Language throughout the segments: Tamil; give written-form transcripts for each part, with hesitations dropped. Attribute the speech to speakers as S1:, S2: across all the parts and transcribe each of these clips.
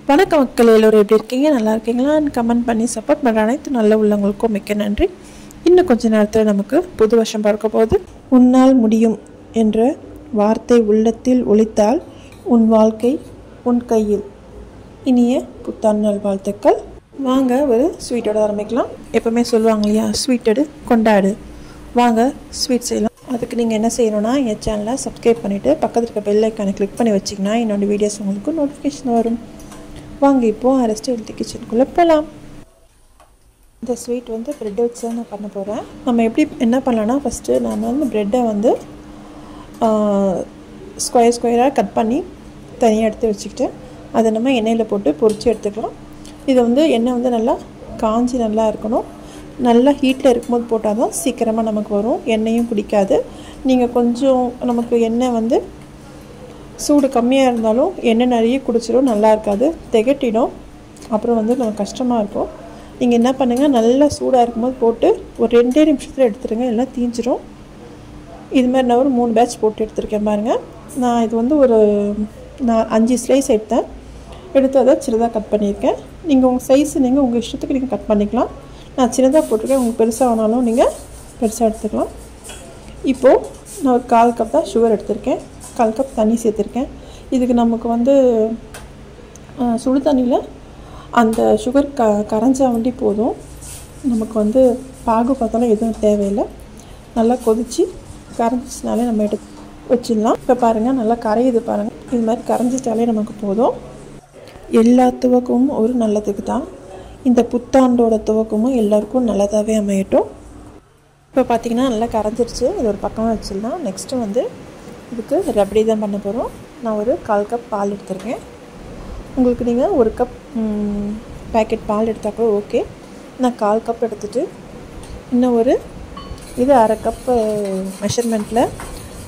S1: வணக்கம் மக்கள், எல்லோரும் எப்படி இருக்கீங்க? நல்லா இருக்கீங்களா? கமெண்ட் பண்ணி சப்போர்ட் பண்ணுற அனைத்து நல்ல உள்ளவங்களுக்கும் மிக்க நன்றி. இன்னும் கொஞ்ச நேரத்தில் நமக்கு புது வருஷம் பார்க்க போகுது. உன்னால் முடியும் என்ற வார்த்தை உள்ளத்தில் ஒலித்தால் உன் வாழ்க்கை உன் கையில். இனிய புத்தாண்டு நாள் வாழ்த்துக்கள். வாங்க ஒரு ஸ்வீட்டோட ஆரம்பிக்கலாம். எப்போவுமே சொல்லுவாங்க இல்லையா, ஸ்வீட் எடு கொண்டாடு. வாங்க ஸ்வீட் செய்யலாம். அதுக்கு நீங்கள் என்ன செய்யணும்னா, என் சேனலை சப்ஸ்கிரைப் பண்ணிவிட்டு பக்கத்தில் இருக்க பெல் ஐக்கானை கிளிக் பண்ணி வச்சிங்கன்னா என்னோடய வீடியோஸ் உங்களுக்கு நோட்டிஃபிகேஷன் வரும். வாங்க இப்போது அரஸ்ட் ஹெல்த்தி கிச்சனுக்குள்ளே போகலாம். இந்த ஸ்வீட் வந்து ப்ரெட் வச்சு தான் நான் பண்ண போகிறேன். நம்ம எப்படி என்ன பண்ணலான்னா, ஃபஸ்ட்டு நான் வந்து ப்ரெட்டை வந்து ஸ்கொயராக கட் பண்ணி தனியாக எடுத்து வச்சுக்கிட்டு அதை நம்ம எண்ணெயில் போட்டு பொரித்து எடுத்துக்கலாம். இதை வந்து எண்ணெய் வந்து நல்லா காஞ்சி நல்லா இருக்கணும். நல்லா ஹீட்டில் இருக்கும்போது போட்டால் தான் சீக்கிரமாக நமக்கு வரும், எண்ணெயும் பிடிக்காது. நீங்கள் கொஞ்சம் நமக்கு எண்ணெய் வந்து சூடு கம்மியாக இருந்தாலும் எண்ணெய் நிறைய குடிச்சிடும், நல்லா இருக்காது, திகட்டிடும். அப்புறம் வந்து நமக்கு கஷ்டமாக இருக்கும். நீங்கள் என்ன பண்ணுங்கள், நல்லா சூடாக இருக்கும்போது போட்டு ஒரு 2 நிமிஷத்தில் எடுத்துருங்க, எல்லாம் தீஞ்சிரும். இது மாதிரி நான் ஒரு 3 பேட்ச் போட்டு எடுத்துருக்கேன் பாருங்கள். நான் இது வந்து நான் 5 ஸ்லைஸ் எடுத்து அதை சின்னதாக கட் பண்ணியிருக்கேன். நீங்கள் உங்கள் சைஸு நீங்கள் உங்கள் இஷ்டத்துக்கு நீங்கள் கட் பண்ணிக்கலாம். நான் சின்னதாக போட்டிருக்கேன், உங்களுக்கு பெருசாக வேணாலும் நீங்கள் பெருசாக எடுத்துக்கலாம். இப்போது நான் ஒரு 1/4 கப் தான் சுகர் எடுத்திருக்கேன், 1/4 கப் தண்ணி சேர்த்துருக்கேன். இதுக்கு நமக்கு வந்து சுடு தண்ணியில் அந்த சுகர் கரைஞ்சா வண்டி போதும். நமக்கு வந்து பாகு பார்த்தாலும் எதுவும் தேவையில்லை. நல்லா கொதித்து கரைஞ்சிச்சினாலே நம்ம எடுத்து வச்சிடலாம். இப்போ பாருங்கள், நல்லா கரையுது பாருங்கள். இது மாதிரி கரைஞ்சிட்டாலே நமக்கு போதும். எல்லா துவக்கமும் ஒரு நல்லதுக்கு தான். இந்த புத்தாண்டோட துவக்கமும் எல்லாருக்கும் நல்லதாகவே அமையட்டும். இப்போ பார்த்திங்கன்னா நல்லா கரைஞ்சிருச்சு. இது ஒரு பக்கமாக வச்சிடலாம். நெக்ஸ்ட்டு வந்து இதுக்கு ரபடி தான் பண்ண போகிறோம். நான் ஒரு 1/4 கப் பால் எடுத்திருக்கேன். உங்களுக்கு நீங்கள் 1 கப் பேக்கெட் பால் எடுத்தால் கூட ஓகே. நான் 1/4 கப் எடுத்துகிட்டு இன்னும் இது 1/2 கப்பு மெஷர்மெண்ட்டில்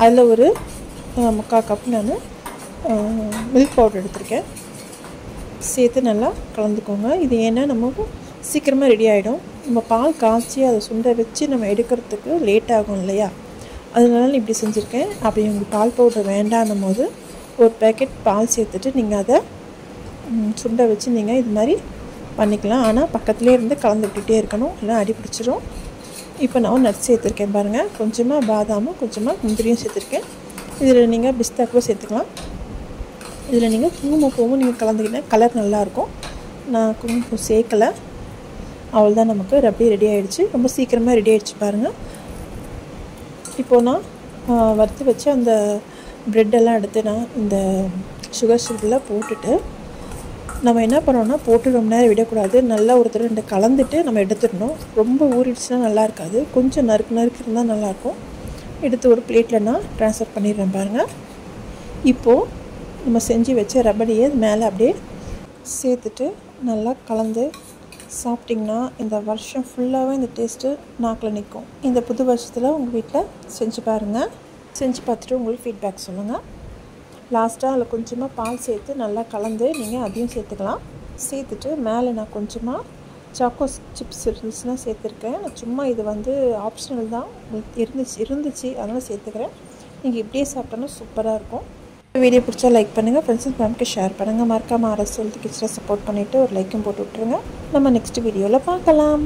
S1: அதில் ஒரு 3/4 கப் நான் மில்க் பவுடர் எடுத்திருக்கேன். சேர்த்து நல்லா கலந்துக்கோங்க. இது ஏன்னா நமக்கு சீக்கிரமாக ரெடி ஆகிடும். நம்ம பால் காய்ச்சி அதை சுண்டை வச்சு நம்ம எடுக்கிறதுக்கு லேட் ஆகும் இல்லையா, அதனால இப்படி செஞ்சுருக்கேன். அப்படி உங்களுக்கு பால் பவுடர் வேண்டாம் போது ஒரு பேக்கெட் பால் சேர்த்துட்டு நீங்கள் அதை சுண்டை வச்சு நீங்கள் இது மாதிரி பண்ணிக்கலாம். ஆனால் பக்கத்துலேயே இருந்து கலந்து விட்டுகிட்டே இருக்கணும், இல்லை அடி பிடிச்சிரும். இப்போ நான் நட்ஸ் சேர்த்துருக்கேன் பாருங்கள். கொஞ்சமாக பாதாமும் கொஞ்சமாக முந்திரியும் சேர்த்துருக்கேன். இதில் நீங்கள் பிஸ்தா கூட சேர்த்துக்கலாம். இதில் நீங்கள் குங்குமப்பூவும் நீங்கள் கலந்துக்கிட்டா கலர் நல்லாயிருக்கும். நான் குங்குமப்பூ சேர்க்கலை. அவ்வளோதான், நமக்கு ரபடி ரெடி ஆகிடுச்சு. ரொம்ப சீக்கிரமாக ரெடி ஆகிடுச்சு பாருங்கள். இப்போது நான் வறுத்து வச்சு அந்த ப்ரெட்டெல்லாம் எடுத்து நான் இந்த சுகர் சிரப்பில் போட்டுட்டு நம்ம என்ன பண்ணோன்னா, போட்டு ரொம்ப நேரம் விடக்கூடாது. நல்லா ஒரு தடவை 2 கலந்துட்டு நம்ம எடுத்துடணும். ரொம்ப ஊறிடுச்சுன்னா நல்லா இருக்காது. கொஞ்சம் நறுக்கு இருந்தால் நல்லாயிருக்கும். எடுத்து ஒரு பிளேட்டில் நான் ட்ரான்ஸ்ஃபர் பண்ணிடுறேன் பாருங்கள். இப்போது நம்ம செஞ்சு வச்ச ரபடியை மேலே அப்படியே சேர்த்துட்டு நல்லா கலந்து சாப்பிட்டிங்கன்னா இந்த வருஷம் ஃபுல்லாகவே இந்த டேஸ்ட்டு நாக்கில் நிற்கும். இந்த புது வருஷத்தில் உங்கள் வீட்டில் செஞ்சு பாருங்கள். செஞ்சு பார்த்துட்டு உங்களுக்கு ஃபீட்பேக் சொல்லுங்கள். லாஸ்ட்டாக அதில் கொஞ்சமாக பால் சேர்த்து நல்லா கலந்து நீங்கள் அதையும் சேர்த்துக்கலாம். சேர்த்துட்டு மேலே நான் கொஞ்சமாக சாக்கோஸ் சிப்ஸ் இருந்துச்சுன்னா சேர்த்துருக்கேன். நான் சும்மா இது வந்து ஆப்ஷனல் தான், உங்களுக்கு இருந்துச்சு அதனால் சேர்த்துக்கிறேன். நீங்கள் இப்படியே சாப்பிட்டோன்னா சூப்பராக இருக்கும். வீடியோ பிடிச்சா லைக் பண்ணுங்கள், ஃப்ரெண்ட்ஸ் அண்ட் ஃபேமிலிக்கு ஷேர் பண்ணுங்கள். மறக்காமல் அரசு ஹெல்த்தி கிச்சனை சப்போர்ட் பண்ணிவிட்டு ஒரு லைக்கும் போட்டு விட்ருங்க. நம்ம நெக்ஸ்ட் வீடியோவில் பார்க்கலாம்.